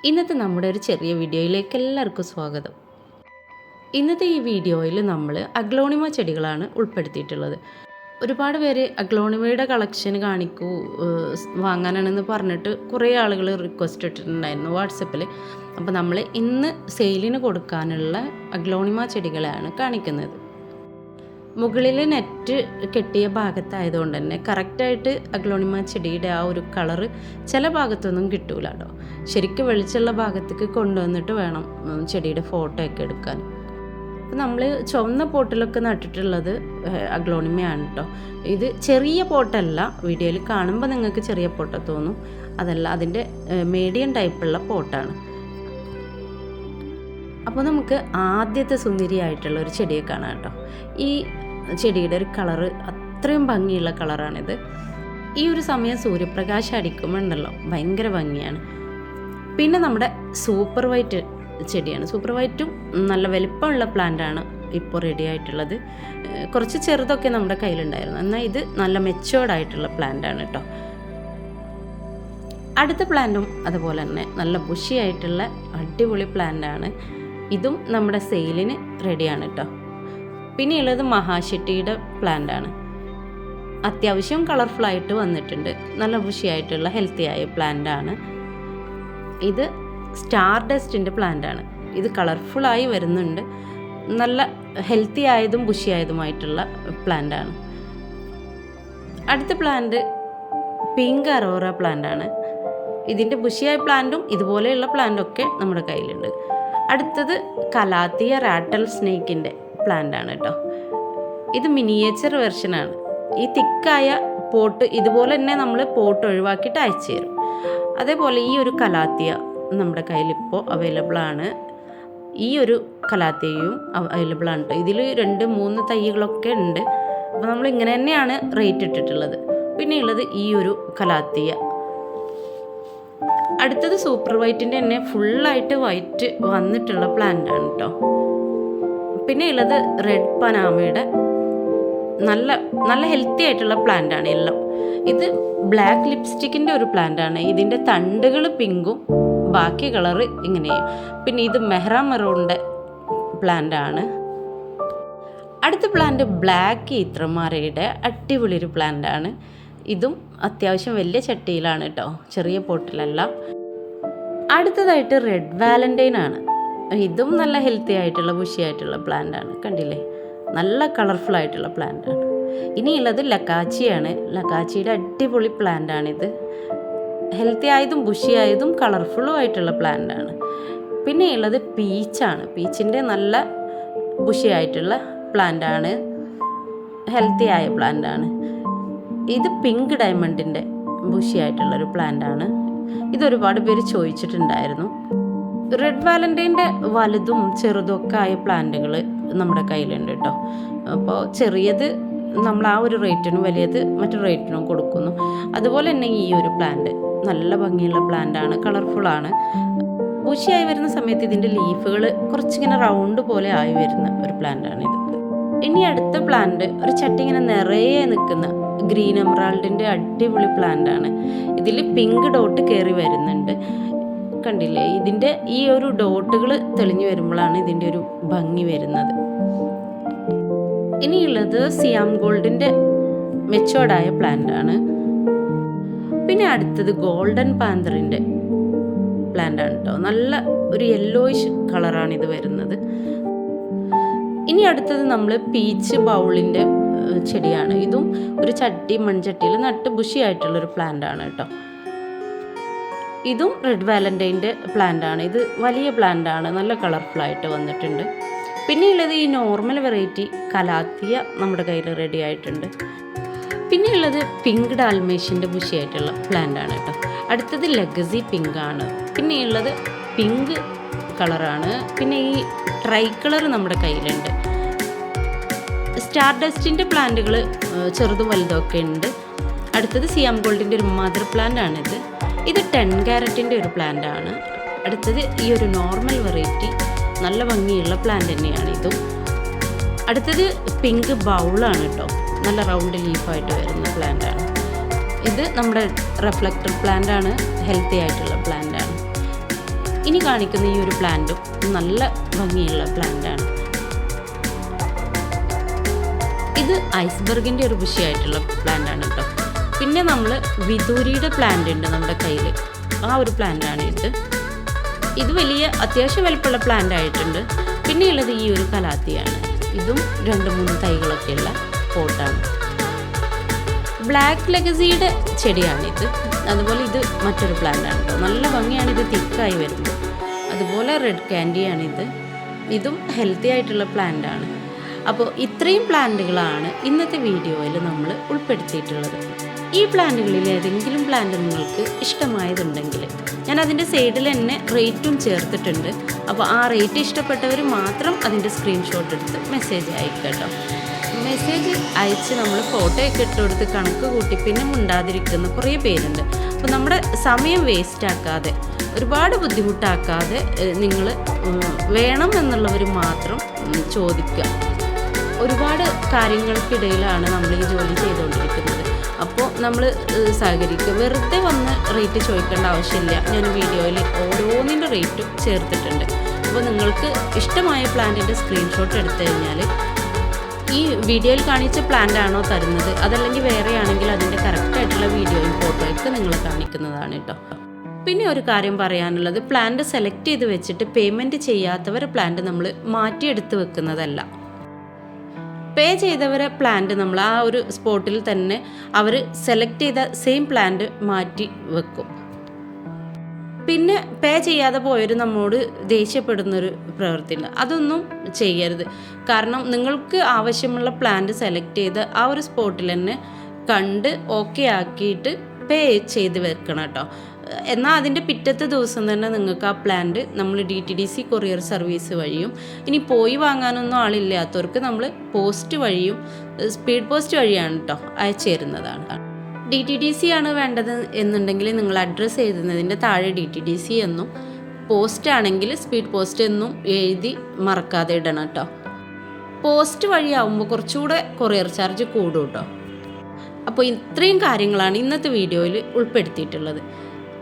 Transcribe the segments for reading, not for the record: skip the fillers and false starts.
ഇന്നത്തെ നമ്മുടെ ഒരു ചെറിയ വീഡിയോയിലേക്ക് എല്ലാവർക്കും സ്വാഗതം. ഇന്നത്തെ ഈ വീഡിയോയിൽ നമ്മൾ അഗ്ലോണിമ ചെടികളാണ് ഉൾപ്പെടുത്തിയിട്ടുള്ളത്. ഒരുപാട് പേര് അഗ്ലോണിമയുടെ കളക്ഷൻ കാണിക്കൂ വാങ്ങാനാണെന്ന് പറഞ്ഞിട്ട് കുറേ ആളുകൾ റിക്വസ്റ്റ് ഇട്ടിട്ടുണ്ടായിരുന്നു വാട്സപ്പിൽ. അപ്പോൾ നമ്മൾ ഇന്ന് സെയിലിന് കൊടുക്കാനുള്ള അഗ്ലോണിമ ചെടികളാണ് കാണിക്കുന്നത്. മുകളിൽ നെറ്റ് കെട്ടിയ ഭാഗത്തായതുകൊണ്ട് തന്നെ കറക്റ്റായിട്ട് അഗ്ലോണിമ ചെടിയുടെ ആ ഒരു കളറ് ചില ഭാഗത്തൊന്നും കിട്ടൂല കേട്ടോ. ശരിക്കും വെളിച്ചുള്ള ഭാഗത്തേക്ക് കൊണ്ടുവന്നിട്ട് വേണം ചെടിയുടെ ഫോട്ടോ ഒക്കെ എടുക്കാൻ. അപ്പോൾ നമ്മൾ ചുവന്ന പോട്ടിലൊക്കെ നട്ടിട്ടുള്ളത് അഗ്ലോണിമയാണ് കേട്ടോ. ഇത് ചെറിയ പോട്ടല്ല, വീഡിയോയിൽ കാണുമ്പോൾ നിങ്ങൾക്ക് ചെറിയ പോട്ട തോന്നും, അതല്ല, അതിൻ്റെ മീഡിയം ടൈപ്പുള്ള പോട്ടാണ്. അപ്പോൾ നമുക്ക് ആദ്യത്തെ സുന്ദരിയായിട്ടുള്ള ഒരു ചെടിയെ കാണാം കേട്ടോ. ഈ ചെടിയുടെ ഒരു കളറ് അത്രയും ഭംഗിയുള്ള കളറാണിത്. ഈ ഒരു സമയം സൂര്യപ്രകാശം അടിക്കുമ്പോണ്ടല്ലോ ഭയങ്കര ഭംഗിയാണ്. പിന്നെ നമ്മുടെ സൂപ്പർ വൈറ്റ് ചെടിയാണ്. സൂപ്പർ വൈറ്റും നല്ല വലിപ്പമുള്ള പ്ലാന്റാണ് ഇപ്പോൾ റെഡി ആയിട്ടുള്ളത്. കുറച്ച് ചെറുതൊക്കെ നമ്മുടെ കയ്യിലുണ്ടായിരുന്നു, എന്നാൽ ഇത് നല്ല മെച്ചുവേർഡായിട്ടുള്ള പ്ലാന്റാണ് കേട്ടോ. അടുത്ത പ്ലാന്റും അതുപോലെ തന്നെ നല്ല ബുഷിയായിട്ടുള്ള അടിപൊളി പ്ലാന്റാണ്. ഇതും നമ്മുടെ സെയിലിന് റെഡിയാണ് കേട്ടോ. പിന്നെ ഉള്ളത് മഹാശെട്ടിയുടെ പ്ലാന്റാണ്. അത്യാവശ്യം കളർഫുള്ളായിട്ട് വന്നിട്ടുണ്ട്. നല്ല ബുഷിയായിട്ടുള്ള ഹെൽത്തിയായ പ്ലാന്റാണ്. ഇത് സ്റ്റാർ ഡസ്റ്റിൻ്റെ പ്ലാന്റാണ്. ഇത് കളർഫുള്ളായി വരുന്നുണ്ട്. നല്ല ഹെൽത്തി ആയതും ബുഷിയായതുമായിട്ടുള്ള പ്ലാന്റാണ്. അടുത്ത പ്ലാന്റ് പിങ്ക് അറോറ പ്ലാന്റാണ്. ഇതിൻ്റെ ബുഷിയായ പ്ലാന്റും ഇതുപോലെയുള്ള പ്ലാന്റൊക്കെ നമ്മുടെ കയ്യിലുണ്ട്. അടുത്തത് കലാത്തിയ റാറ്റൽ സ്നേക്കിൻ്റെ പ്ലാന്റാണ് കേട്ടോ. ഇത് മിനിയേച്ചർ വെർഷനാണ്. ഈ തിക്കായ പോട്ട് ഇതുപോലെ തന്നെ നമ്മൾ പോട്ട് ഒഴിവാക്കിയിട്ട് അയച്ചു തരും. അതേപോലെ ഈ ഒരു കലാത്തിയ നമ്മുടെ കയ്യിൽ ഇപ്പോൾ അവൈലബിൾ ആണ്. ഈ ഒരു കലാത്തിയയും അവൈലബിൾ ആണ് കേട്ടോ. ഇതിൽ 2-3 തൈകളൊക്കെ ഉണ്ട്. അപ്പോൾ നമ്മൾ ഇങ്ങനെ തന്നെയാണ് റേറ്റ് ഇട്ടിട്ടുള്ളത്. പിന്നെ ഉള്ളത് ഈ ഒരു കലാത്തിയ. അടുത്തത് സൂപ്പർ വൈറ്റിൻ്റെ തന്നെ ഫുള്ളായിട്ട് വൈറ്റ് വന്നിട്ടുള്ള പ്ലാന്റാണ് കേട്ടോ. പിന്നെ ഉള്ളത് റെഡ് പനാമയുടെ നല്ല നല്ല ഹെൽത്തി ആയിട്ടുള്ള പ്ലാന്റാണ് എല്ലാം. ഇത് ബ്ലാക്ക് ലിപ്സ്റ്റിക്കിൻ്റെ ഒരു പ്ലാന്റാണ്. ഇതിൻ്റെ തണ്ടുകൾ പിങ്കും ബാക്കി കളറ് ഇങ്ങനെയും. പിന്നെ ഇത് മെഹ്റ മെറൂണിൻ്റെ പ്ലാന്റാണ്. അടുത്ത പ്ലാന്റ് ബ്ലാക്ക് ഈത്രമാരയുടെ അടിപൊളി ഒരു പ്ലാന്റാണ്. ഇതും അത്യാവശ്യം വലിയ ചട്ടിയിലാണ് കേട്ടോ, ചെറിയ പോട്ടിലല്ല. അടുത്തതായിട്ട് റെഡ് വാലന്റൈൻ ആണ്. ഇതും നല്ല ഹെൽത്തി ആയിട്ടുള്ള ബുഷിയായിട്ടുള്ള പ്ലാന്റാണ്. കണ്ടില്ലേ, നല്ല കളർഫുൾ ആയിട്ടുള്ള പ്ലാന്റാണ്. ഇനിയുള്ളത് ലക്കാച്ചിയാണ്. ലക്കാച്ചിയുടെ അടിപൊളി പ്ലാന്റാണിത്. ഹെൽത്തി ആയതും ബുഷിയായതും കളർഫുള്ളും ആയിട്ടുള്ള പ്ലാന്റാണ്. പിന്നെ ഉള്ളത് പീച്ചാണ്. പീച്ചിൻ്റെ നല്ല ബുഷിയായിട്ടുള്ള പ്ലാന്റാണ്, ഹെൽത്തി ആയ പ്ലാന്റാണ്. ഇത് പിങ്ക് ഡയമണ്ടിൻ്റെ ബുഷിയായിട്ടുള്ളൊരു പ്ലാന്റാണ്. ഇതൊരുപാട് പേര് ചോദിച്ചിട്ടുണ്ടായിരുന്നു. റെഡ് വാലന്റൈൻ്റെ വലുതും ചെറുതും ഒക്കെ ആയ പ്ലാന്റുകൾ നമ്മുടെ കയ്യിലുണ്ട് കേട്ടോ. അപ്പോൾ ചെറിയത് നമ്മൾ ആ ഒരു റേറ്റിനും വലിയത് മറ്റൊരു റേറ്റിനും കൊടുക്കുന്നു. അതുപോലെ തന്നെ ഈ ഒരു പ്ലാന്റ് നല്ല ഭംഗിയുള്ള പ്ലാന്റാണ്, കളർഫുള്ളാണ്. ബുഷിയായി വരുന്ന സമയത്ത് ഇതിൻ്റെ ലീഫുകൾ കുറച്ചിങ്ങനെ റൗണ്ട് പോലെ ആയി വരുന്ന ഒരു പ്ലാന്റാണിത്. ഇനി അടുത്ത പ്ലാന്റ് ഒരു ചട്ടി ഇങ്ങനെ നിറയെ നിൽക്കുന്ന ഗ്രീൻ എമറാൾഡിൻ്റെ അടിപൊളി പ്ലാന്റാണ്. ഇതിൽ പിങ്ക് ഡോട്ട് കയറി വരുന്നുണ്ട്. കണ്ടില്ലേ, ഇതിൻ്റെ ഈ ഒരു ഡോട്ടുകൾ തെളിഞ്ഞു വരുമ്പോഴാണ് ഇതിൻ്റെ ഒരു ഭംഗി വരുന്നത്. ഇനിയുള്ളത് സിയാം ഗോൾഡിൻ്റെ മെച്ചുവേർഡായ പ്ലാന്റാണ്. പിന്നെ അടുത്തത് ഗോൾഡൻ പാന്തറിൻ്റെ പ്ലാന്റാണ് കേട്ടോ. നല്ല ഒരു യെല്ലോയിഷ് കളറാണ് ഇത് വരുന്നത്. ഇനി അടുത്തത് നമ്മൾ പീച്ച് ബൗളിൻ്റെ ചെടിയാണ്. ഇതും ഒരു മൺചട്ടിയിൽ നട്ട് ബുഷിയായിട്ടുള്ളൊരു പ്ലാന്റാണ് കേട്ടോ. ഇതും റെഡ് വാലന്റൈൻ്റെ പ്ലാന്റാണ്. ഇത് വലിയ പ്ലാന്റാണ്, നല്ല കളർഫുള്ളായിട്ട് വന്നിട്ടുണ്ട്. പിന്നെ ഉള്ളത് ഈ നോർമൽ വെറൈറ്റി കലാത്തിയ നമ്മുടെ കയ്യിൽ റെഡി ആയിട്ടുണ്ട്. പിന്നെ ഉള്ളത് പിങ്ക് ഡാൽമേഷ്യൻ്റെ ബുഷിയായിട്ടുള്ള പ്ലാന്റാണ് കേട്ടോ. അടുത്തത് ലെഗസി പിങ്ക് ആണ്. പിന്നെ ഉള്ളത് പിങ്ക് കളറാണ്. പിന്നെ ഈ ട്രൈ കളർ നമ്മുടെ കയ്യിലുണ്ട്. സ്റ്റാർ ഡസ്റ്റിൻ്റെ പ്ലാന്റുകൾ ചെറുതും വലുതൊക്കെ ഉണ്ട്. അടുത്തത് സിയാം ഗോൾഡിൻ്റെ ഒരു മദർ പ്ലാന്റാണിത്. ഇത് 10 ക്യാരറ്റിൻ്റെ ഒരു പ്ലാന്റാണ്. അടുത്തത് ഈ ഒരു നോർമൽ വെറൈറ്റി നല്ല ഭംഗിയുള്ള പ്ലാന്റ് തന്നെയാണ് ഇതും. അടുത്തത് പിങ്ക് ബൗളാണ് കേട്ടോ. നല്ല റൗണ്ട് ലീഫായിട്ട് വരുന്ന പ്ലാന്റാണ്. ഇത് നമ്മുടെ റിഫ്ലക്റ്റർ പ്ലാന്റാണ്, ഹെൽത്തി ആയിട്ടുള്ള പ്ലാന്റാണ്. ഇനി കാണിക്കുന്ന ഈ ഒരു പ്ലാന്റും നല്ല ഭംഗിയുള്ള പ്ലാന്റാണ്. ഇത് ഐസ്ബർഗിൻ്റെ ഒരു ബുഷിയായിട്ടുള്ള പ്ലാന്റാണ് കേട്ടോ. പിന്നെ നമ്മൾ വിദൂരിയുടെ പ്ലാന്റ് ഉണ്ട് നമ്മുടെ കയ്യിൽ, ആ ഒരു പ്ലാന്റാണ് ഇത്. ഇത് വലിയ അത്യാവശ്യം വലിപ്പമുള്ള പ്ലാന്റ് ആയിട്ടുണ്ട്. പിന്നെ ഉള്ളത് ഈ ഒരു കലാത്തിയാണ്. ഇതും 2-3 തൈകളൊക്കെയുള്ള പോട്ടാണ്. ബ്ലാക്ക് ലെഗസിയുടെ ചെടിയാണിത്. അതുപോലെ ഇത് മറ്റൊരു പ്ലാന്റാണ് കേട്ടോ. നല്ല ഭംഗിയാണ് ഇത് തിക്കായി വരുമ്പോൾ. അതുപോലെ റെഡ് ക്യാൻഡിയാണിത്. ഇതും ഹെൽത്തി ആയിട്ടുള്ള പ്ലാന്റാണ്. അപ്പോൾ ഇത്രയും പ്ലാന്റുകളാണ് ഇന്നത്തെ വീഡിയോയിൽ നമ്മൾ ഉൾപ്പെടുത്തിയിട്ടുള്ളത്. ഈ പ്ലാന്റുകളിൽ ഏതെങ്കിലും പ്ലാന്റ് നിങ്ങൾക്ക് ഇഷ്ടമായതുണ്ടെങ്കിൽ ഞാൻ അതിൻ്റെ സൈഡിൽ തന്നെ റേറ്റും ചേർത്തിട്ടുണ്ട്. അപ്പോൾ ആ റേറ്റ് ഇഷ്ടപ്പെട്ടവർ മാത്രം അതിൻ്റെ സ്ക്രീൻഷോട്ട് എടുത്ത് മെസ്സേജ് അയക്കുക കേട്ടോ. മെസ്സേജ് അയച്ച് നമ്മൾ ഫോട്ടോയൊക്കെ ഇട്ടുകൊടുത്ത് കണക്ക് കൂട്ടി പിന്നെ മുണ്ടാതിരിക്കുന്ന കുറേ പേരുണ്ട്. അപ്പോൾ നമ്മുടെ സമയം വേസ്റ്റ് ആക്കാതെ, ഒരുപാട് ബുദ്ധിമുട്ടാക്കാതെ നിങ്ങൾ വേണം എന്നുള്ളവർ മാത്രം ചോദിക്കുക. ഒരുപാട് കാര്യങ്ങൾക്കിടയിലാണ് നമ്മൾ ഈ ജോലി ചെയ്തുകൊണ്ടിരിക്കുന്നത്. അപ്പോൾ നമ്മൾ സഹകരിക്കുക. വെറുതെ വന്ന് റേറ്റ് ചോദിക്കേണ്ട ആവശ്യമില്ല. ഞാൻ വീഡിയോയിൽ ഓരോന്നിൻ്റെ റേറ്റും ചേർത്തിട്ടുണ്ട്. അപ്പോൾ നിങ്ങൾക്ക് ഇഷ്ടമായ പ്ലാന്റിൻ്റെ സ്ക്രീൻഷോട്ട് എടുത്തു കഴിഞ്ഞാൽ ഈ വീഡിയോയിൽ കാണിച്ച പ്ലാന്റ് ആണോ തരുന്നത്, അതല്ലെങ്കിൽ വേറെ ആണെങ്കിൽ അതിൻ്റെ കറക്റ്റായിട്ടുള്ള വീഡിയോയും ഫോട്ടോയൊക്കെ നിങ്ങൾ കാണിക്കുന്നതാണ് കേട്ടോ. പിന്നെ ഒരു കാര്യം പറയാനുള്ളത്, പ്ലാന്റ് സെലക്ട് ചെയ്ത് വെച്ചിട്ട് പേയ്മെൻറ്റ് ചെയ്യാത്തവരെ പ്ലാന്റ് നമ്മൾ മാറ്റിയെടുത്ത് വെക്കുന്നതല്ല. പേ ചെയ്തവരെ പ്ലാന്റ് നമ്മൾ ആ ഒരു സ്പോട്ടിൽ തന്നെ അവർ സെലക്ട് ചെയ്ത സെയിം പ്ലാന്റ് മാറ്റി വെക്കും. പിന്നെ പേ ചെയ്യാതെ പോയൊരു നമ്മോട് ദേഷ്യപ്പെടുന്നൊരു പ്രവൃത്തിയുണ്ട്. അതൊന്നും ചെയ്യരുത്. കാരണം നിങ്ങൾക്ക് ആവശ്യമുള്ള പ്ലാന്റ് സെലക്ട് ചെയ്ത് ആ ഒരു സ്പോട്ടിൽ തന്നെ കണ്ട് ഓക്കെ ആക്കിയിട്ട് പേ ചെയ്ത് വെക്കണം കേട്ടോ. എന്നാൽ അതിൻ്റെ പിറ്റത്തെ ദിവസം തന്നെ നിങ്ങൾക്ക് ആ പ്ലാന്റ് നമ്മൾ DTDC കൊറിയർ സർവീസ് വഴിയും, ഇനി പോയി വാങ്ങാനൊന്നും ആളില്ലാത്തവർക്ക് നമ്മൾ പോസ്റ്റ് വഴിയും സ്പീഡ് പോസ്റ്റ് വഴിയാണ് കേട്ടോ അയച്ചു തരുന്നതാണ്. DTDC ആണ് വേണ്ടത് എന്നുണ്ടെങ്കിൽ നിങ്ങൾ അഡ്രസ്സ് എഴുതുന്നതിൻ്റെ താഴെ DTDC എന്നും, പോസ്റ്റ് ആണെങ്കിൽ സ്പീഡ് പോസ്റ്റ് എന്നും എഴുതി മറക്കാതെ ഇടണം കേട്ടോ. പോസ്റ്റ് വഴിയാവുമ്പോൾ കുറച്ചുകൂടെ കൊറിയർ ചാർജ് കൂടും കേട്ടോ. അപ്പോൾ ഇത്രയും കാര്യങ്ങളാണ് ഇന്നത്തെ വീഡിയോയിൽ ഉൾപ്പെടുത്തിയിട്ടുള്ളത്.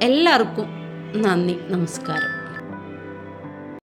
എല്ലാവർക്കും നന്ദി, നമസ്കാരം.